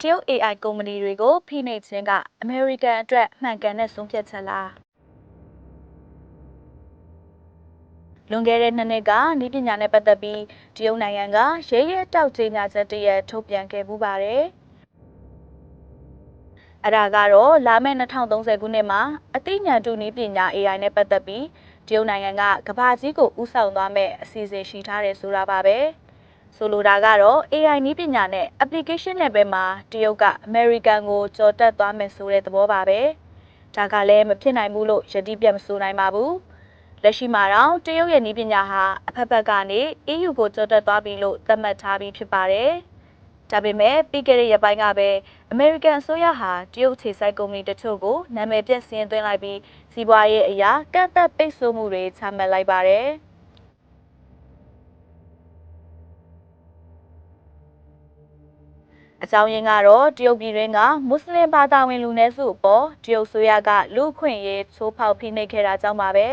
တရုတ် AI ကုမ္ပဏီတွေကိုဖိနှိပ်ခြင်းကအမေရိကန်အတွက်မှန်ကန်တဲ့ဆုံးဖြတ်ချက်လားလွန်ခဲ့တဲ့2နှစ်ကနည်းပညာနဲ့ပတ်သက်ပြီးတရုတ်နိုင်ငံကရဲရဲတောက်ကြေညာချက်တရက်ထုတ်ပြန်ခဲ့မှုပါတယ်အဲ့ဒါကတော့လာမယ့်2030ခုနှစ်မှာအသိဉာဏ်တုနည်းပညာ AI နဲ့ပတ်သက်ပြီးတရုတ်နိုင်ငံကကမ္ဘာကြီးကိုဦးဆောင်သွားမယ့်အစီအစဉ်ရှိထားတယ်ဆိုတာပါပဲဆိုလိုတာကတော့ AI နည်းပညာနဲ့ application level မှာတရုတ်ကအမေရိကန်ကိုကျော်တက်သွားမယ်ဆိုတဲ့သဘောပါပဲဒါကလည်းမဖြစ်နိုင်ဘူးလို့ယတိပြတ်မဆိုနိုင်ပါဘူးလက်ရှိမှာတော့တရုတ်ရဲ့နည်းပညာဟာအဖက်ဖက်ကနေ EU ကိုကျော်တက်သွားပြီလို့သတ်မှတ်ထားပြီးဖြစ်ပါတယ်ဒါပေမဲ့ပြီးခဲ့တဲ့ရက်ပိုင်းကပဲအမေရိကန်အစိုးရဟာတရုတ်ခြေစိုက်ကုမ္ပဏီတချို့ကိုနာမည်ပြစင်းသွင်းလိုက်ပြီးစီးပွားရေးအရာကန့်သတ်ပိတ်ဆို့မှုတွေချမှတ်လိုက်ပါတယ်အကြောင်းရင်းကတော့တရုတ်ပြည်တွင်းကမွတ်စလင်ဘာသာဝင်လူနည်းစုအပေါ်တရုတ်ဆိုရကလူ့အခွင့်အရေးချိုးဖောက်ဖိနှိပ်ခဲ့တာကြောင့်ပါပဲ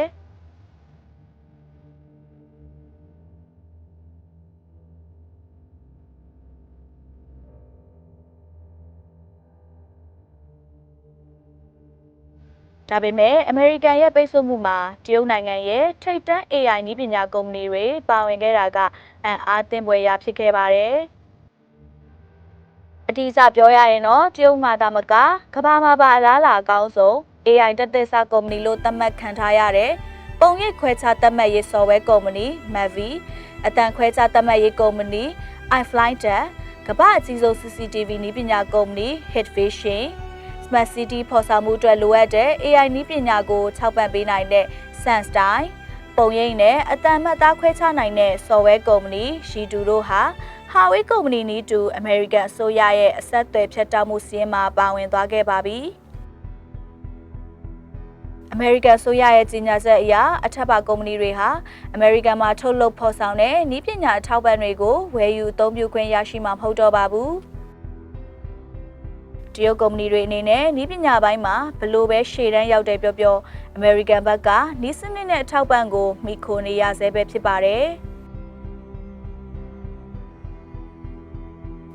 ဒါပေမဲ့အမေရိကန်ရဲ့ပိတ်ဆို့မှုမှာတရုတ်နိုင်ငံရဲ့ထိပ်တန်း AI နည်းပညာကုမ္ပဏီတွေပါဝင်ခဲ့တာကအံ့အားသင့်ဖွယ်ရာဖြစ်ခဲ့ပါတယ်အတိအကျပြောရရင်တော့တရုတ်မှာသာမကကမ္ဘာမှာပါအလားအလာအကောင်းဆုံး AI တသက်စာကုမ္ပဏီလို့သတ်မှတ်ခံထားရတဲ့ပုံရိပ်ခွဲခြားသတ်မှတ်ရေး software ကုမ္ပဏီ Mavi အတန်ခွဲခြားသတ်မှတ်ရေးကုမ္ပဏီ iFlytek ကမ္ဘာအကြီးဆုံး CCTV နည်းပညာကုမ္ပဏီ Hikvision Smart City ဖော်ဆောင်မှုအတွက်လိုအပ်တဲ့ AI နည်းပညာကိုထောက်ပံ့ပေးနိုင်တဲ့ SenseTime ပုံရိပ်နဲ့အတန်မှတ်သားခွဲခြားနိုင်တဲ့ software ကုမ္ပဏီ Jidu တို့ဟာHuawei ကုမ္ပဏီနည်းတူအမေရိကန်အစိုးရရဲ့အဆက်အသွယ်ဖြတ်တောက်မှုစီးရင်မှာပါဝင်သွားခဲ့ပါပြီအမေရိကန်အစိုးရရဲ့ကြီးညာချက်အရအထက်ပါကုမ္ပဏီတွေဟာအမေရိကန်မှာထုတ်လုပ်ဖော်ဆောင်တဲ့နည်းပညာအထောက်ပံ့တွေကိုဝယ်ယူအသုံးပြုခွင့်ရရှိမှာမဟုတ်တော့ပါဘူးတရုတ်ကုမ္ပဏီတွေအနေနဲ့နည်းပညာပိုင်းမှာဘလို့ပဲရှေ့တန်းရောက်တဲ့ပြောအမေရိကန်ဘက်ကနည်းစနစ်နဲ့အထောက်ပံ့ကိုမိခိုနေရဆဲပဲဖြစ်ပါတယ်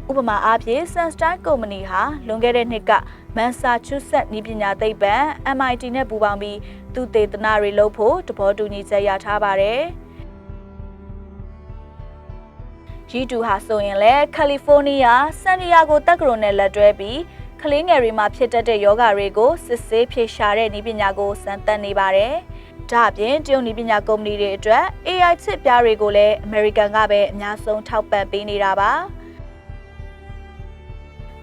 ဥပမာအားဖြင့် SenseTime ကုမ္ပဏီဟာလွန်ခဲ့တဲ့နှစ်ကမန်ဆာချူးဆက်နည်းပညာသိပ္ပံ MIT နဲ့ပူးပေါင်းပြီးသူတေသနတွေလုပ်ဖို့သဘောတူညီချက်ရထားပါတယ်။ Jidu ဟာဆိုရင်လည်းကယ်လီဖိုးနီးယားဆန်ဒီယာဂိုတက္ကသိုလ်နဲ့လက်တွဲပြီးကလေးငယ်တွေမှာဖြစ်တတ်တဲ့ယောဂတွေကိုစစ်ဆေးဖြေရှာတဲ့နည်းပညာကိုစမ်းသပ်နေပါတယ်။ဒါအပြင်တရုတ်နည်းပညာကုမ္ပဏီတွေအတွက် AI ချစ်ပြားတွေကိုလည်းအမေရိကန်ကပဲအများဆုံးထောက်ပံ့ပေးနေတာပါ။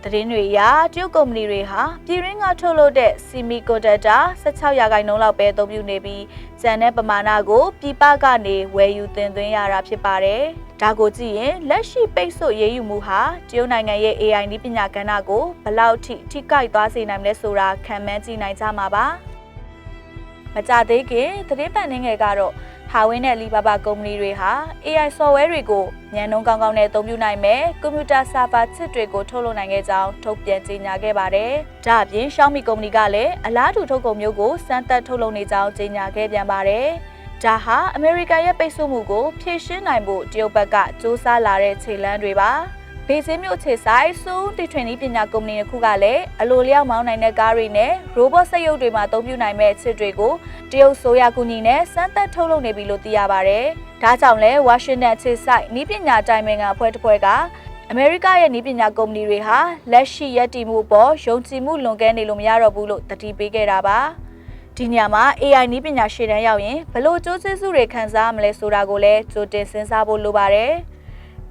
သတင်းတွေအရတရုတ်ကုမ္ပဏီတွေဟာပြည်ရင်းကထုတ်လုပ်တဲ့ Semiconductor 16%လောက်ပဲအသုံးပြုနေပြီးကျန်တဲ့ပမာဏကိုပြည်ပကနေဝယ်ယူတင်သွင်းရတာဖြစ်ပါတယ်။ဒါကိုကြည့်ရင်လက်ရှိပိတ်ဆို့ရေးယူမှုဟာတရုတ်နိုင်ငံရဲ့ AI နည်းပညာကဏ္ဍကိုဘယ်လောက်ထိခိုက်သွားစေနိုင်မလဲဆိုတာခံမှန်းကြည့်နိုင်ကြမှာပါ။မကြသေးခင်သတင်းပတ်နှင်းငယ်ကတော့Huawei နဲ့ Alibaba ကုမ္ပဏီတွေဟာ AI software တွေကိုဉာဏ်နှုန်းကောင်းနဲ့အသုံးပြုနိုင်မဲ့ကွန်ပျူတာဆာဗာချစ်တွေကိုထုတ်လုပ်နိုင်ခဲ့ကြောင်းထုတ်ပြန်ကြေညာခဲ့ပါတယ်။ဒါအပြင် Xiaomi ကုမ္ပဏီကလည်းအလားတူထုတ်ကုန်မျိုးကိုစမ်းသပ်ထုတ်လုပ်နေကြောင်းကြေညာခဲ့ပြန်ပါတယ်။ဒါဟာအမေရိကန်ရဲ့ပိတ်ဆို့မှုကိုဖြေရှင်းနိုင်ဖို့တရုတ်ဘက်ကစူးစမ်းလာတဲ့ခြေလှမ်းတွေပါ။ဘေဂျင်းမြို့ခြေဆိုင်စူးတီထွင်နည်းပညာကုမ္ပဏီတစ်ခုကလည်းအလိုလျောက်မောင်းနိုင်တဲ့ကားတွေနဲ့ robot စက်ရုပ်တွေမှာအသုံးပြုနိုင်မဲ့ချစ်တွေကိုတရုတ်ဆိုရကူညီနဲ့စမ်းသပ်ထုတ်လုပ်နေပြီလို့သိရပါတယ်။ဒါကြောင့်လဲဝါရှင်တန်ခြေဆိုင်နည်းပညာတိုင်ပင်ခံအဖွဲ့တစ်ဖွဲ့ကအမေရိကရဲ့နည်းပညာကုမ္ပဏီတွေဟာလက်ရှိရည်တည်မှုပေါ်ယုံကြည်မှုလွန်ကဲနေလို့မရတော့ဘူးလို့တတိပေးခဲ့တာပါ။ဒီညမှာ AI နည်းပညာရှေ့တန်းရောက်ရင်ဘလို့ကျိုးကျေးဇူးတွေခံစားရမလဲဆိုတာကိုလည်းကြိုတင်စဉ်းစားဖို့လိုပါတယ်။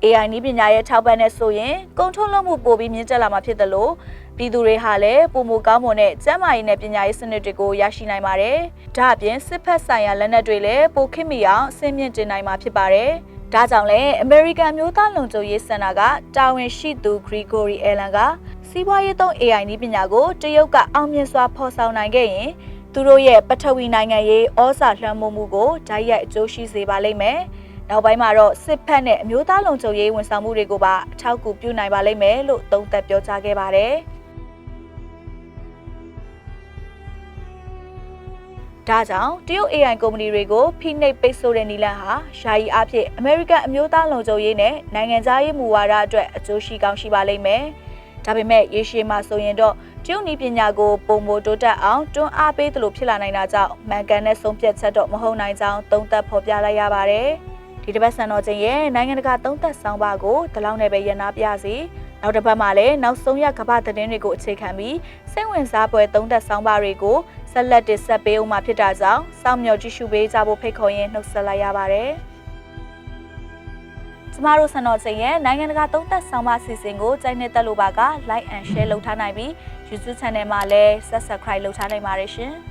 AI နည်းပညာရဲ့ထောက်ပံ့တဲ့ဆိုရင်ကုန်ထုတ်လုပ်မှုပိုပြီးမြင့်တက်လာမှာဖြစ်တယ်လို့ပြည်သူတွေဟာလည်းပုံမကောင်းမွန်တဲ့ကျန်းမာရေးနဲ့ပညာရေးစနစ်တွေကိုရရှိနိုင်ပါတယ်။ဒါအပြင်စစ်ဖက်ဆိုင်ရာလက်နက်တွေလည်းပိုခေတ်မီအောင်အဆင့်မြင့်တင်နိုင်မှာဖြစ်ပါတယ်။ဒါကြောင့်လည်းအမေရိကန်မျိုးသားလုံခြုံရေးစင်တာကတာဝန်ရှိသူ Gregory Allen ကစီးပွားရေးသုံး AI နည်းပညာကိုတရုတ်ကအောင်မြင်စွာဖော်ဆောင်နိုင်ခဲ့ရင်သူတို့ရဲ့ပထဝီနိုင်ငံရေးဩဇာလွှမ်းမိုးမှုကိုဓာတ်ရိုက်အကျိုးရှိစေပါလိမ့်မယ်။နောက်ပိုင်းမှာတော့စစ်ဖက်နဲ့အမျိုးသားလုံခြုံရေးဝန်ဆောင်မှုတွေကိုပါအထောက်အကူပြုနိုင်ပါလိမ့်မယ်လို့သုံးသပ်ပြောကြားခဲ့ပါတယ်။ဒါကြောင့်တရုတ် AI ကုမ္ပဏီတွေကိုဖိနှိပ်ပိတ်ဆို့တဲ့နည်းလမ်းဟာယာယီအဖြစ်အမေရိကန်အမျိုးသားလုံခြုံရေးနဲ့နိုင်ငံခြားရေးမူဝါဒအတွက်အကျိုးရှိကောင်းရှိပါလိမ့်မယ်။ ဒါပေမဲ့ရေရှည်မှာဆိုရင်တော့တရုတ်နည်းပညာကိုပုံမတိုးတက်အောင်တွန်းအားပေးသလိုဖြစ်လာနိုင်တာကြောင့်မှန်ကန်တဲ့ဆုံးဖြတ်ချက်တော့မဟုတ်နိုင်ကြောင်းသုံးသပ်ဖော်ပြလိုက်ရပါတယ်။ဒီတစ်ပတ်စံတော်ချိန်ရဲ့နိုင်ငံတကာသုံးသပ်ဆောင်ပါကိုဒီလောက်နဲ့ပဲရန်နာပြစီ။နောက်တစ်ပတ်မှာလည်းနောက်ဆုံးရကမ္ဘာသတင်းတွေကိုအခြေခံပြီးစိတ်ဝင်စားဖွယ်သုံးသပ်ဆောင်ပါတွေကိုဆက်လက်တင်ဆက်ပေးဦးမှာဖြစ်တာကြောင့်စောင့်မျှော်ကြည့်ရှုပေးကြဖို့ဖိတ်ခေါ်ရင်းနှုတ်ဆက်လိုက်ရပါတယ်။ကျမတို့စံတော်ချိန်ရဲ့နိုင်ငံတကာသုံးသပ်ဆောင်ပါစီစဉ်ကိုကြိုက်နှစ်သက်လို့ပါက like and share လုပ်ထားနိုင်ပြီး YouTube channel မှာလည်း subscribe လုပ်ထားနိုင်ပါတယ်ရှင်။